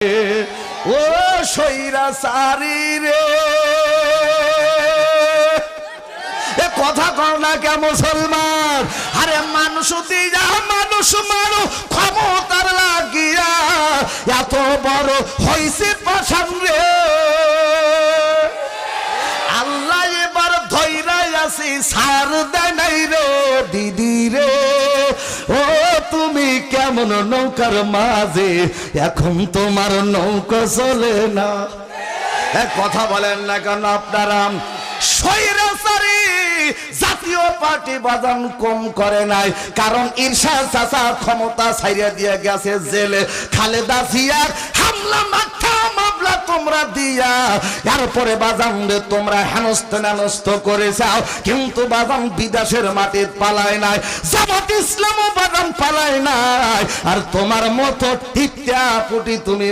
ও সৈরাচারী রে, কথা কও না কে মুসলমান? আরে মানুষ দিয়া মানুষ মারো ক্ষমতার লাগিয়া, এত বড় হইছে পাশান রে। আল্লাহ এবার ধৈরাই আছি, সার দেয় নাই রে দিদি রে। ও তুমি কেমন নৌকার মাঝে, এখন তোমার নৌকা চলে না। কথা বলেন না কেন আপনারা? স্বৈরাচারী জাতীয় পার্টি বাজান কম করে নাই, কারণ ইরশাদ চাচা ক্ষমতা ছাইড়া দিয়ে গেছে জেলে। খালেদা জিয়ার হামলা মাথা মামলা তোমরা দিয়া, এরপরে বাজান তোমরা হেনস্ত করে যাও, কিন্তু বাজান বিদেশের মাটি পালায় নাই, জামাত ইসলামও বাজান পালায় নাই। আর তোমার মতো টিপটা পুটি তুমি